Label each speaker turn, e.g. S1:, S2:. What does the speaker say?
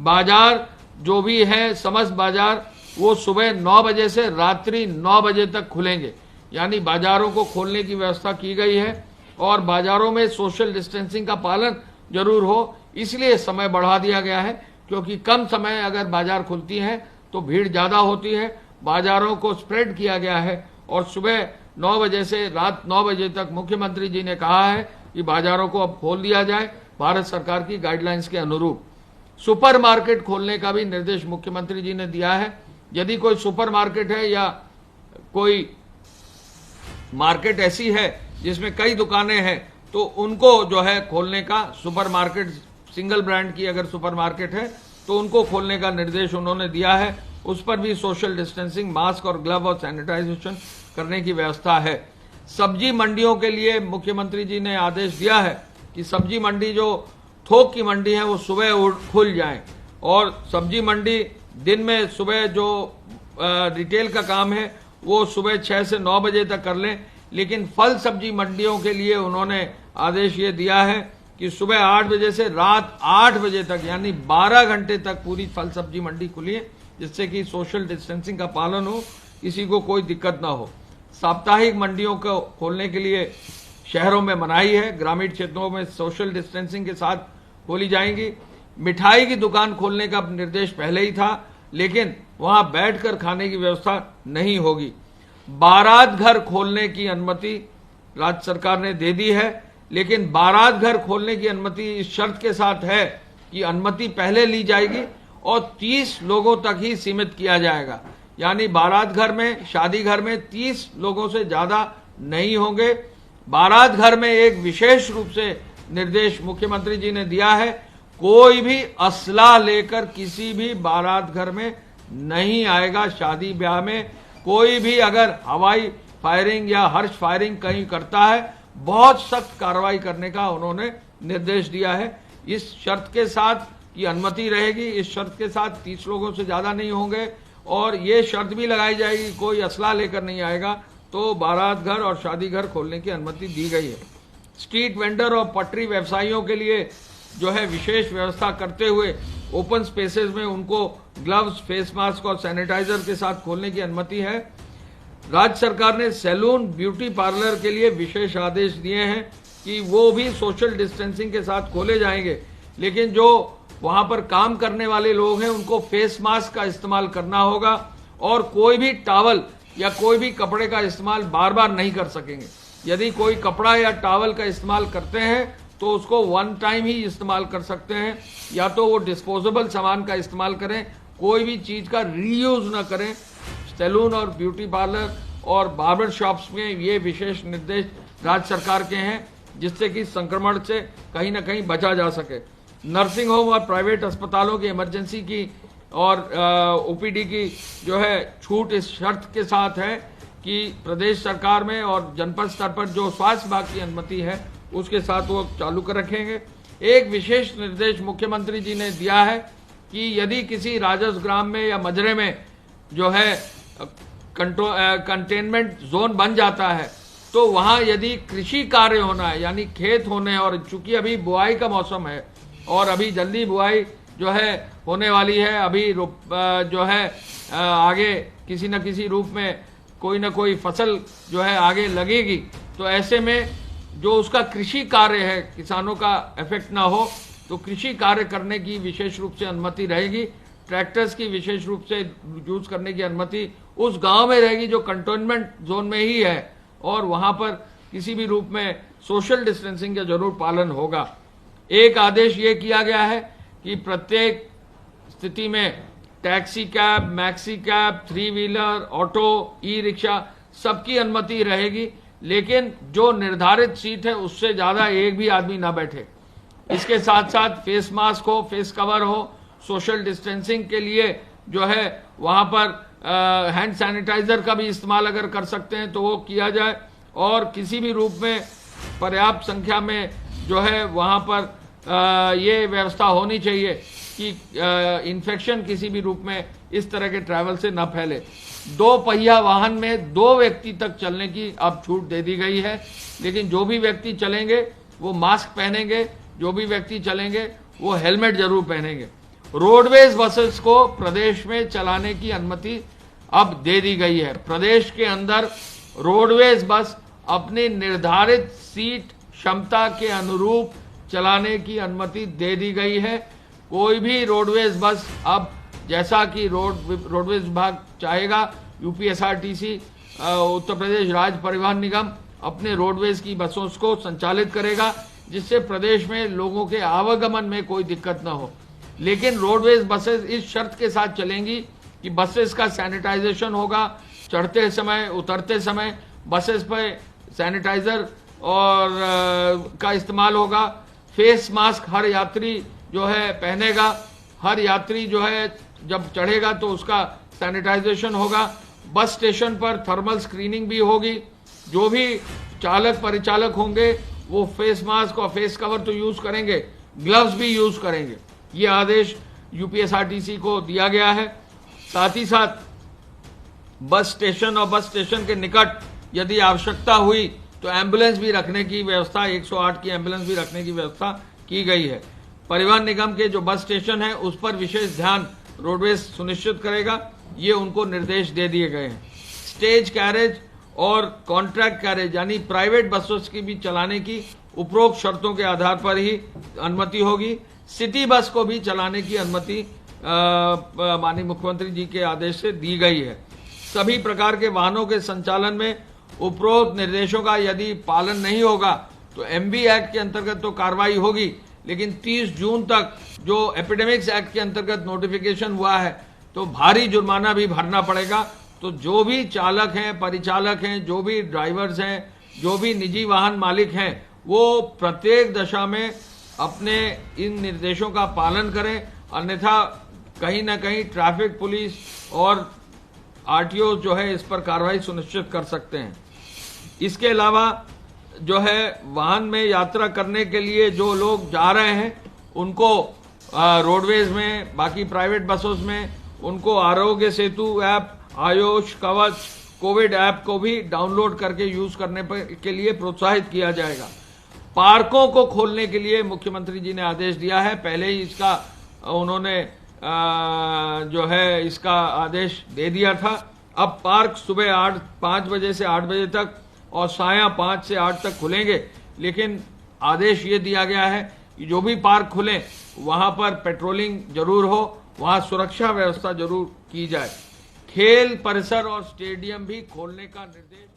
S1: बाजार जो भी है, समस्त बाजार वो सुबह 9 बजे से रात्रि 9 बजे तक खुलेंगे, यानी बाजारों को खोलने की व्यवस्था की गई है। और बाजारों में सोशल डिस्टेंसिंग का पालन जरूर हो, इसलिए समय बढ़ा दिया गया है, क्योंकि कम समय अगर बाजार खुलती है तो भीड़ ज्यादा होती है। बाजारों को स्प्रेड किया गया है और सुबह 9 बजे से रात 9 बजे तक मुख्यमंत्री जी ने कहा है कि बाजारों को अब खोल दिया जाए भारत सरकार की गाइडलाइंस के अनुरूप। सुपर मार्केट खोलने का भी निर्देश मुख्यमंत्री जी ने दिया है। यदि कोई सुपर मार्केट है या कोई मार्केट ऐसी है जिसमें कई दुकानें हैं, तो उनको जो है खोलने का, सुपर मार्केट सिंगल ब्रांड की अगर सुपर मार्केट है तो उनको खोलने का निर्देश उन्होंने दिया है। उस पर भी सोशल डिस्टेंसिंग, मास्क और ग्लव और सैनिटाइजेशन करने की व्यवस्था है। सब्जी मंडियों के लिए मुख्यमंत्री जी ने आदेश दिया है कि सब्जी मंडी जो थोक की मंडी है वो सुबह खुल जाए, और सब्जी मंडी दिन में सुबह जो रिटेल का काम है वो सुबह 6 से 9 बजे तक कर लें। लेकिन फल सब्जी मंडियों के लिए उन्होंने आदेश ये दिया है कि सुबह 8 बजे से रात 8 बजे तक, यानी 12 घंटे तक पूरी फल सब्जी मंडी खुली है, जिससे कि सोशल डिस्टेंसिंग का पालन हो, किसी को कोई दिक्कत ना हो। साप्ताहिक मंडियों को खोलने के लिए शहरों में मनाही है, ग्रामीण क्षेत्रों में सोशल डिस्टेंसिंग के साथ खोली जाएंगी। मिठाई की दुकान खोलने का निर्देश पहले ही था, लेकिन वहां बैठकर खाने की व्यवस्था नहीं होगी। बारात घर खोलने की अनुमति राज्य सरकार ने दे दी है, लेकिन बारात घर खोलने की अनुमति इस शर्त के साथ है कि अनुमति पहले ली जाएगी और 30 लोगों तक ही सीमित किया जाएगा, यानी बारात घर में, शादी घर में 30 लोगों से ज्यादा नहीं होंगे। बारात घर में एक विशेष रूप से निर्देश मुख्यमंत्री जी ने दिया है, कोई भी असला लेकर किसी भी बारात घर में नहीं आएगा। शादी ब्याह में कोई भी अगर हवाई फायरिंग या हर्ष फायरिंग कहीं करता है, बहुत सख्त कार्रवाई करने का उन्होंने निर्देश दिया है। इस शर्त के साथ की अनुमति रहेगी, इस शर्त के साथ 30 लोगों से ज्यादा नहीं होंगे, और ये शर्त भी लगाई जाएगी कोई असला लेकर नहीं आएगा तो बारात घर और शादी घर खोलने की अनुमति दी गई है। स्ट्रीट वेंडर और पटरी व्यवसायियों के लिए जो है विशेष व्यवस्था करते हुए ओपन स्पेसेस में उनको ग्लव्स, फेस मास्क और सैनिटाइजर के साथ खोलने की अनुमति है। राज्य सरकार ने सैलून, ब्यूटी पार्लर के लिए विशेष आदेश दिए हैं कि वो भी सोशल डिस्टेंसिंग के साथ खोले जाएंगे, लेकिन जो वहां पर काम करने वाले लोग हैं उनको फेस मास्क का इस्तेमाल करना होगा और कोई भी टॉवल या कोई भी कपड़े का इस्तेमाल बार बार नहीं कर सकेंगे। यदि कोई कपड़ा या टॉवल का इस्तेमाल करते हैं तो उसको वन टाइम ही इस्तेमाल कर सकते हैं, या तो वो डिस्पोजेबल सामान का इस्तेमाल करें, कोई भी चीज का रीयूज न करें। सैलून और ब्यूटी पार्लर और बार्बर शॉप्स में ये विशेष निर्देश राज्य सरकार के हैं, जिससे कि संक्रमण से कहीं ना कहीं बचा जा सके। नर्सिंग होम और प्राइवेट अस्पतालों की इमरजेंसी की और ओपीडी की जो है छूट इस शर्त के साथ है कि प्रदेश सरकार में और जनपद स्तर पर जो स्वास्थ्य विभाग की अनुमति है उसके साथ वो चालू कर रखेंगे। एक विशेष निर्देश मुख्यमंत्री जी ने दिया है कि यदि किसी राजस्व ग्राम में या मजरे में जो है कंटेनमेंट जोन बन जाता है तो वहां यदि कृषि कार्य होना है, यानी खेत होने, और चूंकि अभी बुआई का मौसम है और अभी जल्दी बुआई जो है होने वाली है, अभी जो है आगे किसी न किसी रूप में कोई न कोई फसल जो है आगे लगेगी, तो ऐसे में जो उसका कृषि कार्य है किसानों का इफेक्ट ना हो, तो कृषि कार्य करने की विशेष रूप से अनुमति रहेगी। ट्रैक्टर्स की विशेष रूप से यूज करने की अनुमति उस गांव में रहेगी जो कंटेनमेंट जोन में ही है, और वहां पर किसी भी रूप में सोशल डिस्टेंसिंग का जरूर पालन होगा। एक आदेश ये किया गया है कि प्रत्येक स्थिति में taxi cab, maxi cab, 3 wheeler, auto, e rickshaw सबकी अनुमति रहेगी, लेकिन जो निर्धारित सीट है उससे ज्यादा एक भी आदमी ना बैठे। इसके साथ साथ फेस मास्क हो, फेस कवर हो, सोशल डिस्टेंसिंग के लिए जो है वहां पर हैंड सैनिटाइजर का भी इस्तेमाल अगर कर सकते हैं तो वो किया जाए, और किसी भी रूप में पर्याप्त संख्या में जो है वहां पर ये व्यवस्था होनी चाहिए कि इन्फेक्शन किसी भी रूप में इस तरह के ट्रैवल से न फैले। 2 पहिया वाहन में 2 व्यक्ति तक चलने की अब छूट दे दी गई है, लेकिन जो भी व्यक्ति चलेंगे वो मास्क पहनेंगे, जो भी व्यक्ति चलेंगे वो हेलमेट जरूर पहनेंगे। रोडवेज बसेस को प्रदेश में चलाने की अनुमति अब दे दी गई है। प्रदेश के अंदर रोडवेज बस अपनी निर्धारित सीट क्षमता के अनुरूप चलाने की अनुमति दे दी गई है। कोई भी रोडवेज बस अब जैसा कि रोडवेज विभाग चाहेगा, यूपीएसआरटीसी उत्तर प्रदेश राज्य परिवहन निगम अपने रोडवेज की बसों को संचालित करेगा, जिससे प्रदेश में लोगों के आवागमन में कोई दिक्कत न हो। लेकिन रोडवेज बसेस इस शर्त के साथ चलेंगी कि बसेस का सैनिटाइजेशन होगा, चढ़ते समय उतरते समय बसेस पर सैनिटाइजर और का इस्तेमाल होगा। फेस मास्क हर यात्री जो है पहनेगा, हर यात्री जो है जब चढ़ेगा तो उसका सैनिटाइजेशन होगा। बस स्टेशन पर थर्मल स्क्रीनिंग भी होगी। जो भी चालक परिचालक होंगे वो फेस मास्क और फेस कवर तो यूज करेंगे, ग्लव्स भी यूज करेंगे। ये आदेश यूपीएसआरटीसी को दिया गया है। साथ ही साथ बस स्टेशन और बस स्टेशन के निकट यदि आवश्यकता हुई तो एम्बुलेंस भी रखने की व्यवस्था, 108 की एम्बुलेंस भी रखने की व्यवस्था की गई है। परिवहन निगम के जो बस स्टेशन है उस पर विशेष ध्यान रोडवेज सुनिश्चित करेगा, ये उनको निर्देश दे दिए गए हैं। स्टेज कैरेज और कॉन्ट्रैक्ट कैरेज यानी प्राइवेट बसों की भी चलाने की उपरोक्त शर्तों के आधार पर ही अनुमति होगी। सिटी बस को भी चलाने की अनुमति माननीय मुख्यमंत्री जी के आदेश से दी गई है। सभी प्रकार के वाहनों के संचालन में उपरोक्त निर्देशों का यदि पालन नहीं होगा तो एमबी एक्ट के अंतर्गत तो कार्रवाई होगी, लेकिन 30 जून तक जो एपिडेमिक्स एक्ट के अंतर्गत नोटिफिकेशन हुआ है तो भारी जुर्माना भी भरना पड़ेगा। तो जो भी चालक हैं, परिचालक हैं, जो भी ड्राइवर्स हैं, जो भी निजी वाहन मालिक हैं, वो प्रत्येक दशा में अपने इन निर्देशों का पालन करें, अन्यथा कहीं ना कहीं ट्रैफिक पुलिस और आरटीओ जो है इस पर कार्रवाई सुनिश्चित कर सकते हैं। इसके अलावा जो है वाहन में यात्रा करने के लिए जो लोग जा रहे हैं उनको रोडवेज में, बाकी प्राइवेट बसों में उनको आरोग्य सेतु ऐप, आयुष कवच, कोविड ऐप को भी डाउनलोड करके यूज करने के लिए प्रोत्साहित किया जाएगा। पार्कों को खोलने के लिए मुख्यमंत्री जी ने आदेश दिया है। पहले ही इसका उन्होंने जो है इसका आदेश दे दिया था। अब पार्क सुबह 5 बजे से 8 बजे तक और साया 5 से 8 तक खुलेंगे, लेकिन आदेश ये दिया गया है कि जो भी पार्क खुले वहां पर पेट्रोलिंग जरूर हो, वहां सुरक्षा व्यवस्था जरूर की जाए। खेल परिसर और स्टेडियम भी खोलने का निर्देश